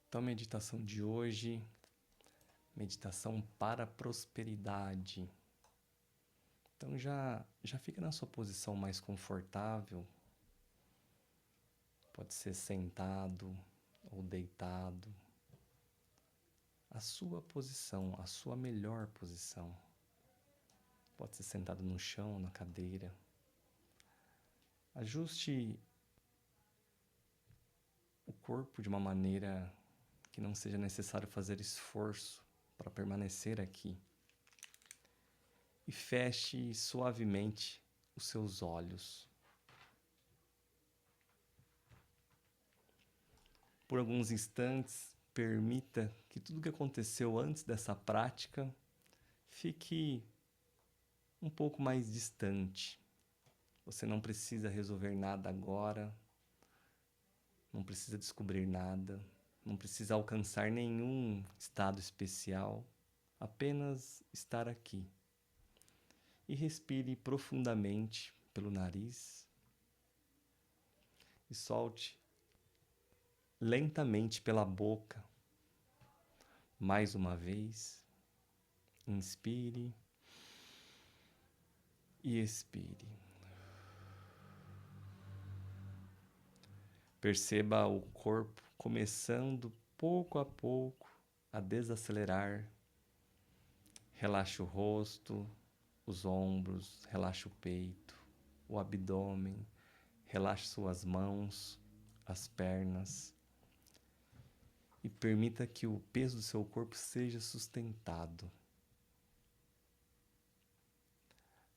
Então, a meditação de hoje, meditação para a prosperidade. Então, já fica na sua posição mais confortável. Pode ser sentado ou deitado. A sua posição, a sua melhor posição. Pode ser sentado no chão, na cadeira. Ajuste o corpo de uma maneira que não seja necessário fazer esforço para permanecer aqui. E feche suavemente os seus olhos. Por alguns instantes, permita que tudo que aconteceu antes dessa prática fique um pouco mais distante. Você não precisa resolver nada agora, não precisa descobrir nada, não precisa alcançar nenhum estado especial, apenas estar aqui. E respire profundamente pelo nariz e solte lentamente pela boca. Mais uma vez, inspire e expire. Perceba o corpo começando pouco a pouco a desacelerar. Relaxe o rosto, os ombros, relaxe o peito, o abdômen, relaxe suas mãos, as pernas e permita que o peso do seu corpo seja sustentado.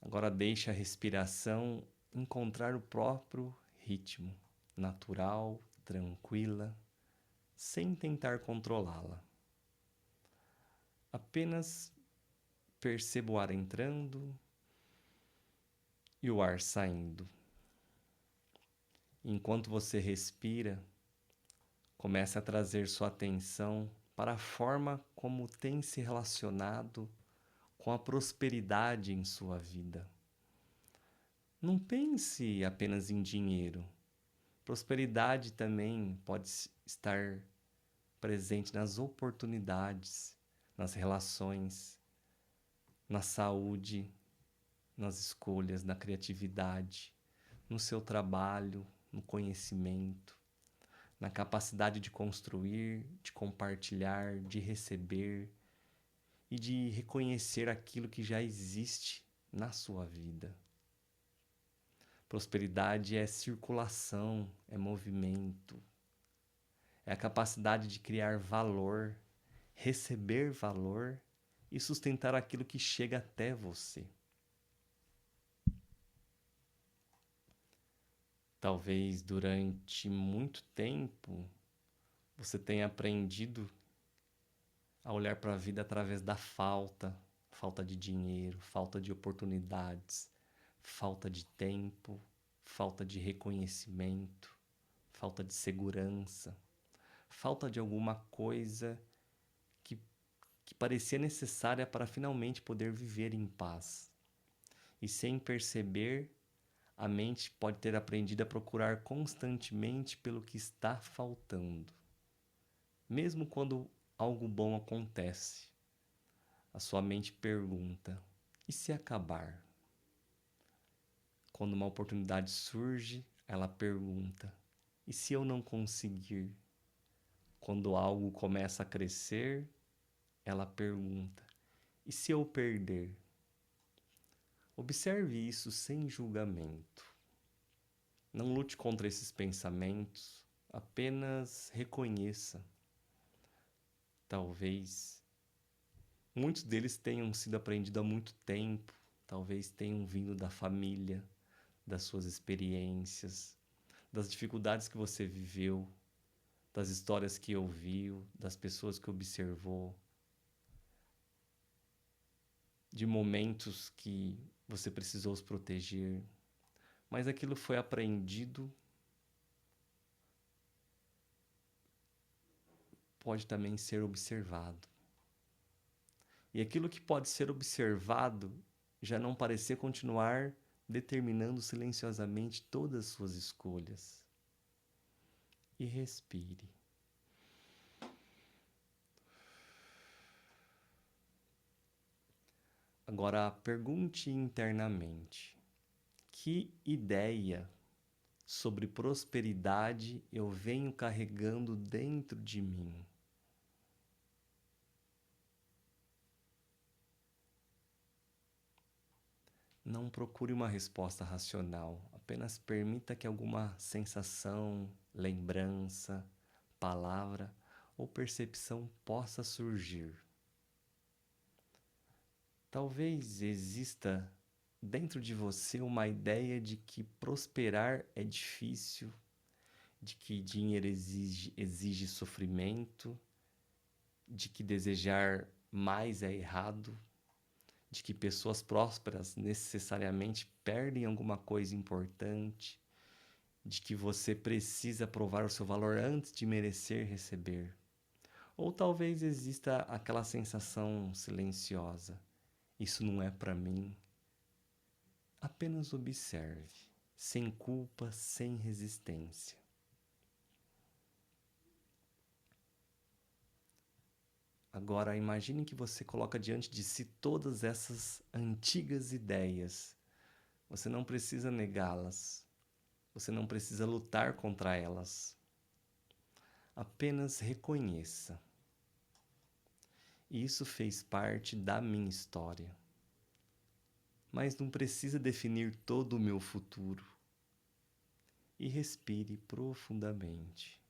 Agora deixe a respiração encontrar o próprio ritmo, natural, tranquila, sem tentar controlá-la. Apenas perceba o ar entrando e o ar saindo. Enquanto você respira, comece a trazer sua atenção para a forma como tem se relacionado com a prosperidade em sua vida. Não pense apenas em dinheiro. Prosperidade também pode estar presente nas oportunidades, nas relações, na saúde, nas escolhas, na criatividade, no seu trabalho, no conhecimento, na capacidade de construir, de compartilhar, de receber e de reconhecer aquilo que já existe na sua vida. Prosperidade é circulação, é movimento, é a capacidade de criar valor, receber valor e sustentar aquilo que chega até você. Talvez durante muito tempo você tenha aprendido a olhar para a vida através da falta de dinheiro, falta de oportunidades, falta de tempo, falta de reconhecimento, falta de segurança, falta de alguma coisa que parecia necessária para finalmente poder viver em paz. E sem perceber, a mente pode ter aprendido a procurar constantemente pelo que está faltando. Mesmo quando algo bom acontece, a sua mente pergunta: e se acabar? Quando uma oportunidade surge, ela pergunta: e se eu não conseguir? Quando algo começa a crescer, ela pergunta: e se eu perder? Observe isso sem julgamento. Não lute contra esses pensamentos, apenas reconheça. Talvez muitos deles tenham sido aprendidos há muito tempo, talvez tenham vindo da família, das suas experiências, das dificuldades que você viveu, das histórias que ouviu, das pessoas que observou, de momentos que você precisou se proteger, mas aquilo foi aprendido, pode também ser observado. E aquilo que pode ser observado já não parecer continuar determinando silenciosamente todas as suas escolhas. E respire. Agora, pergunte internamente: que ideia sobre prosperidade eu venho carregando dentro de mim? Não procure uma resposta racional, apenas permita que alguma sensação, lembrança, palavra ou percepção possa surgir. Talvez exista dentro de você uma ideia de que prosperar é difícil, de que dinheiro exige sofrimento, de que desejar mais é errado, de que pessoas prósperas necessariamente perdem alguma coisa importante, de que você precisa provar o seu valor antes de merecer receber. Ou talvez exista aquela sensação silenciosa: isso não é para mim. Apenas observe, sem culpa, sem resistência. Agora imagine que você coloca diante de si todas essas antigas ideias. Você não precisa negá-las. Você não precisa lutar contra elas. Apenas reconheça. Isso fez parte da minha história. Mas não precisa definir todo o meu futuro. E respire profundamente.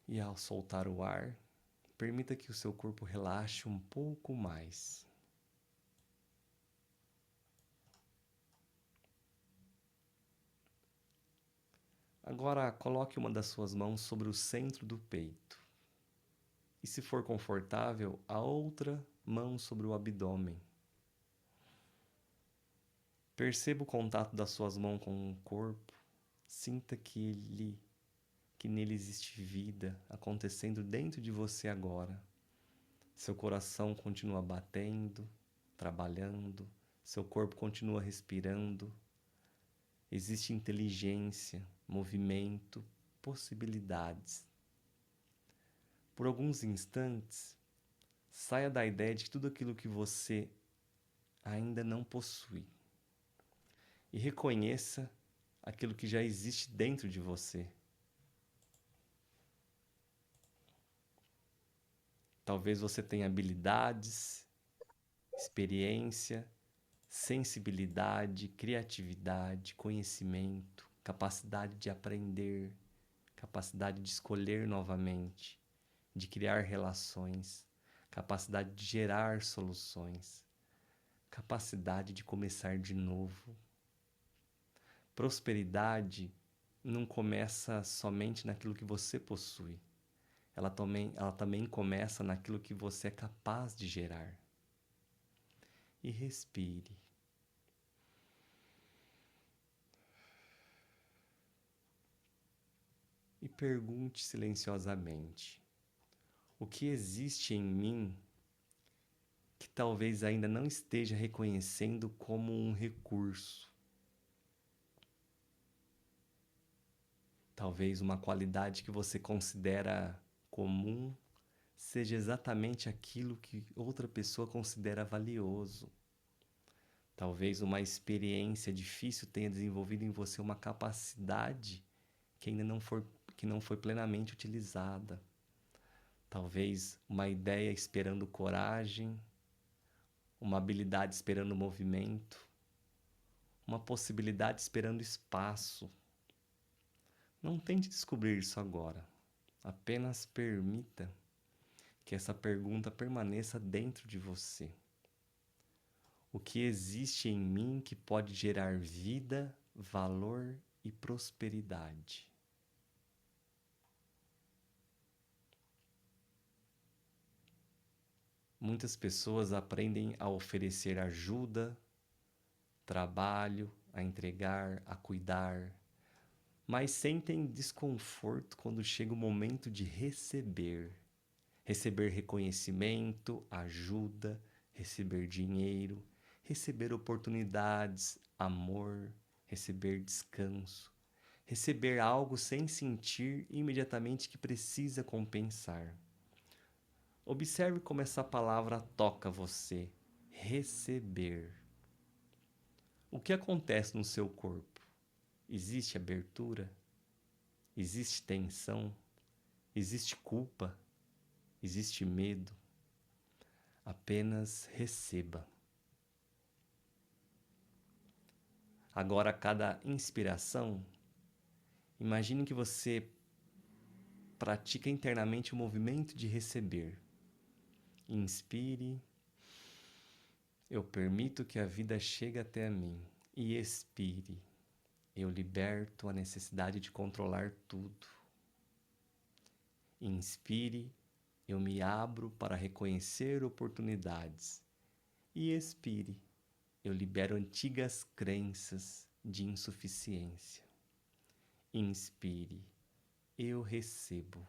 E ao soltar o ar, permita que o seu corpo relaxe um pouco mais. Agora coloque uma das suas mãos sobre o centro do peito. E, se for confortável, a outra mão sobre o abdômen. Perceba o contato das suas mãos com o corpo. Sinta que nele existe vida acontecendo dentro de você agora. Seu coração continua batendo, trabalhando, seu corpo continua respirando. Existe inteligência, movimento, possibilidades. Por alguns instantes, saia da ideia de que tudo aquilo que você ainda não possui e reconheça aquilo que já existe dentro de você. Talvez você tenha habilidades, experiência, sensibilidade, criatividade, conhecimento, capacidade de aprender, capacidade de escolher novamente, de criar relações, capacidade de gerar soluções, capacidade de começar de novo. Prosperidade não começa somente naquilo que você possui. Ela também começa naquilo que você é capaz de gerar. E respire. E pergunte silenciosamente: o que existe em mim que talvez ainda não esteja reconhecendo como um recurso? Talvez uma qualidade que você considera comum seja exatamente aquilo que outra pessoa considera valioso. Talvez uma experiência difícil tenha desenvolvido em você uma capacidade que ainda não foi plenamente utilizada. Talvez uma ideia esperando coragem, uma habilidade esperando movimento, uma possibilidade esperando espaço. Não tente descobrir isso agora. Apenas permita que essa pergunta permaneça dentro de você. O que existe em mim que pode gerar vida, valor e prosperidade? Muitas pessoas aprendem a oferecer ajuda, trabalho, a entregar, a cuidar, mas sentem desconforto quando chega o momento de receber. Receber reconhecimento, ajuda, receber dinheiro, receber oportunidades, amor, receber descanso, receber algo sem sentir imediatamente que precisa compensar. Observe como essa palavra toca você. Receber. O que acontece no seu corpo? Existe abertura? Existe tensão? Existe culpa? Existe medo? Apenas receba. Agora, a cada inspiração, imagine que você pratica internamente o movimento de receber. Inspire. Eu permito que a vida chegue até a mim. E expire. Eu liberto a necessidade de controlar tudo. Inspire. Eu me abro para reconhecer oportunidades. E expire. Eu libero antigas crenças de insuficiência. Inspire. Eu recebo.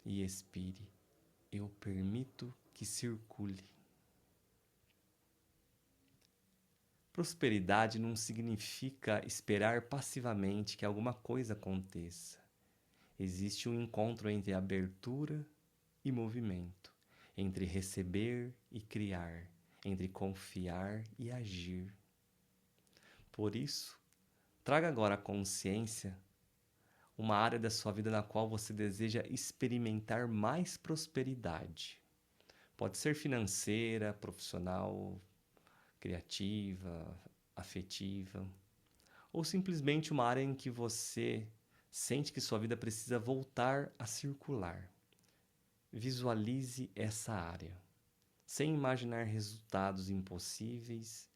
E expire. Eu permito que circule. Prosperidade não significa esperar passivamente que alguma coisa aconteça. Existe um encontro entre abertura e movimento, entre receber e criar, entre confiar e agir. Por isso, traga agora à consciência uma área da sua vida na qual você deseja experimentar mais prosperidade. Pode ser financeira, profissional, criativa, afetiva, ou simplesmente uma área em que você sente que sua vida precisa voltar a circular. Visualize essa área, sem imaginar resultados impossíveis,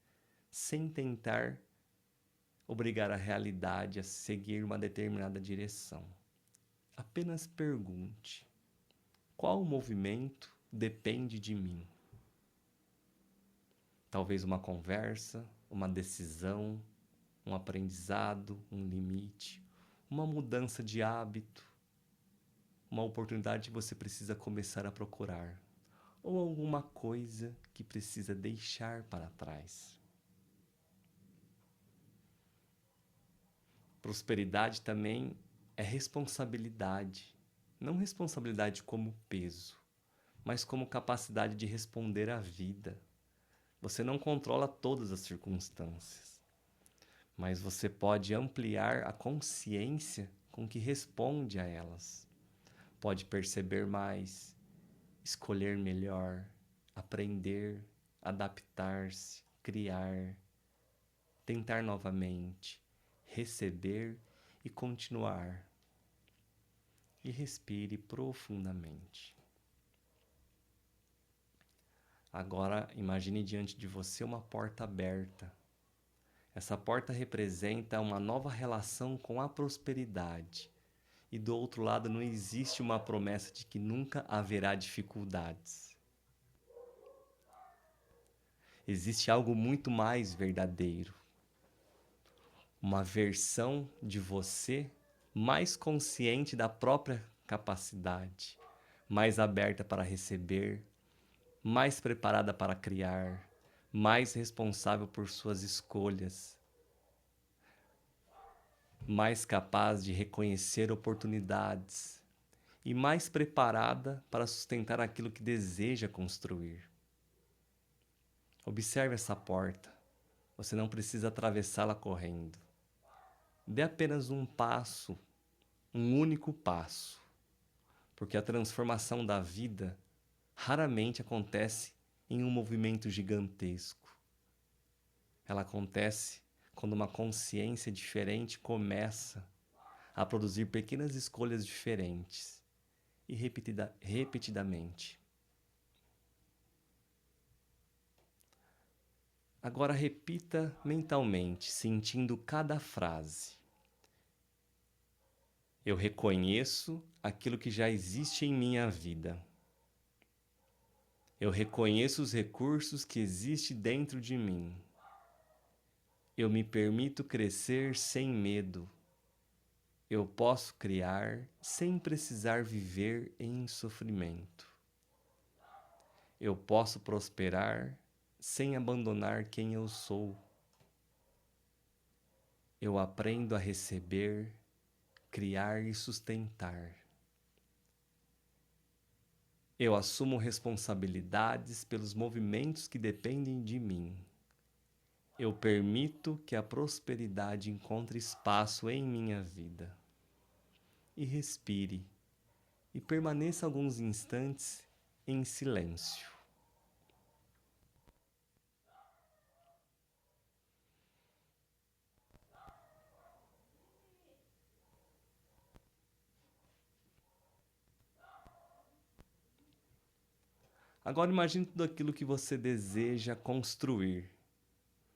sem tentar obrigar a realidade a seguir uma determinada direção. Apenas pergunte: qual movimento depende de mim? Talvez uma conversa, uma decisão, um aprendizado, um limite, uma mudança de hábito, uma oportunidade que você precisa começar a procurar, ou alguma coisa que precisa deixar para trás. Prosperidade também é responsabilidade, não responsabilidade como peso, mas como capacidade de responder à vida. Você não controla todas as circunstâncias, mas você pode ampliar a consciência com que responde a elas. Pode perceber mais, escolher melhor, aprender, adaptar-se, criar, tentar novamente, receber e continuar. E respire profundamente. Agora imagine diante de você uma porta aberta. Essa porta representa uma nova relação com a prosperidade. E do outro lado não existe uma promessa de que nunca haverá dificuldades. Existe algo muito mais verdadeiro. Uma versão de você mais consciente da própria capacidade, mais aberta para receber, mais preparada para criar, mais responsável por suas escolhas, mais capaz de reconhecer oportunidades e mais preparada para sustentar aquilo que deseja construir. Observe essa porta. Você não precisa atravessá-la correndo. Dê apenas um passo, um único passo, porque a transformação da vida raramente acontece em um movimento gigantesco. Ela acontece quando uma consciência diferente começa a produzir pequenas escolhas diferentes e repetidamente. Agora repita mentalmente, sentindo cada frase. Eu reconheço aquilo que já existe em minha vida. Eu reconheço os recursos que existem dentro de mim. Eu me permito crescer sem medo. Eu posso criar sem precisar viver em sofrimento. Eu posso prosperar sem abandonar quem eu sou. Eu aprendo a receber, criar e sustentar. Eu assumo responsabilidades pelos movimentos que dependem de mim. Eu permito que a prosperidade encontre espaço em minha vida. E respire e permaneça alguns instantes em silêncio. Agora imagine tudo aquilo que você deseja construir,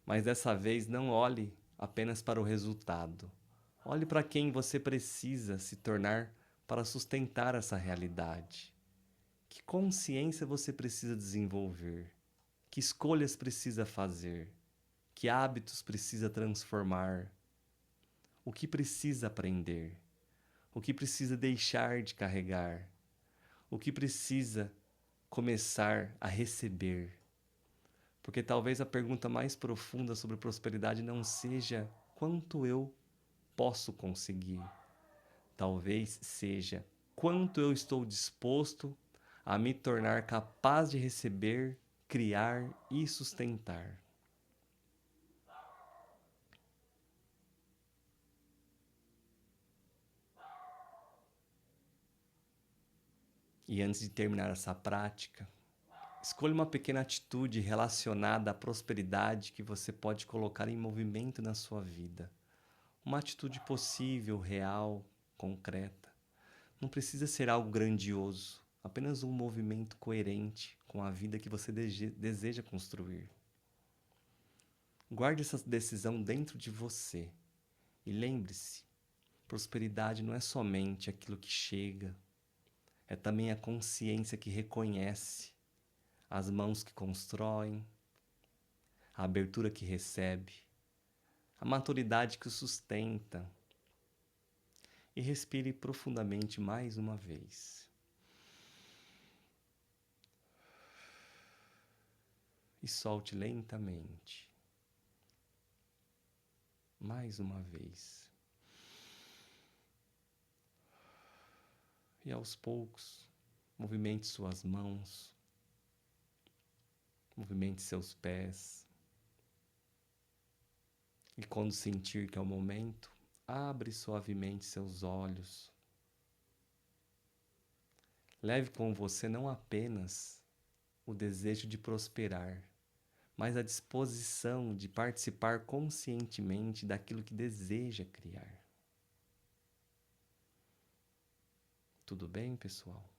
mas dessa vez não olhe apenas para o resultado. Olhe para quem você precisa se tornar para sustentar essa realidade. Que consciência você precisa desenvolver? Que escolhas precisa fazer? Que hábitos precisa transformar? O que precisa aprender? O que precisa deixar de carregar? O que precisa começar a receber? Porque talvez a pergunta mais profunda sobre prosperidade não seja quanto eu posso conseguir. Talvez seja quanto eu estou disposto a me tornar capaz de receber, criar e sustentar. E antes de terminar essa prática, escolha uma pequena atitude relacionada à prosperidade que você pode colocar em movimento na sua vida. Uma atitude possível, real, concreta. Não precisa ser algo grandioso, apenas um movimento coerente com a vida que você deseja construir. Guarde essa decisão dentro de você e lembre-se: prosperidade não é somente aquilo que chega, é também a consciência que reconhece, as mãos que constroem, a abertura que recebe, a maturidade que o sustenta. E respire profundamente mais uma vez. E solte lentamente. Mais uma vez. E aos poucos, movimente suas mãos, movimente seus pés. E quando sentir que é o momento, abre suavemente seus olhos. Leve com você não apenas o desejo de prosperar, mas a disposição de participar conscientemente daquilo que deseja criar. Tudo bem, pessoal?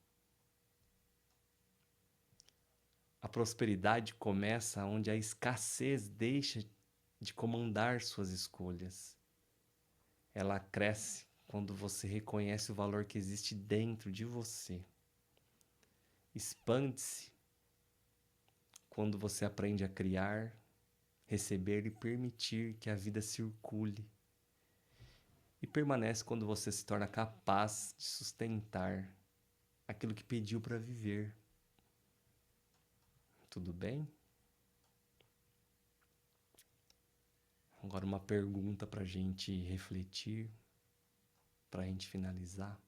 A prosperidade começa onde a escassez deixa de comandar suas escolhas. Ela cresce quando você reconhece o valor que existe dentro de você. Expande-se quando você aprende a criar, receber e permitir que a vida circule. E permanece quando você se torna capaz de sustentar aquilo que pediu para viver. Tudo bem? Agora uma pergunta para a gente refletir, para a gente finalizar.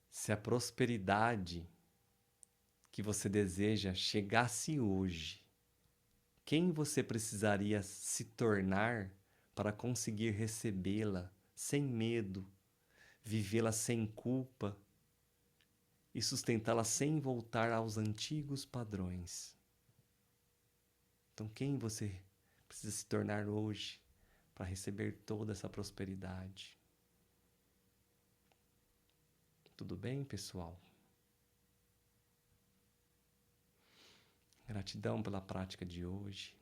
Se a prosperidade que você deseja chegasse hoje, quem você precisaria se tornar para conseguir recebê-la sem medo, vivê-la sem culpa e sustentá-la sem voltar aos antigos padrões? Então, quem você precisa se tornar hoje para receber toda essa prosperidade? Tudo bem, pessoal? Gratidão pela prática de hoje.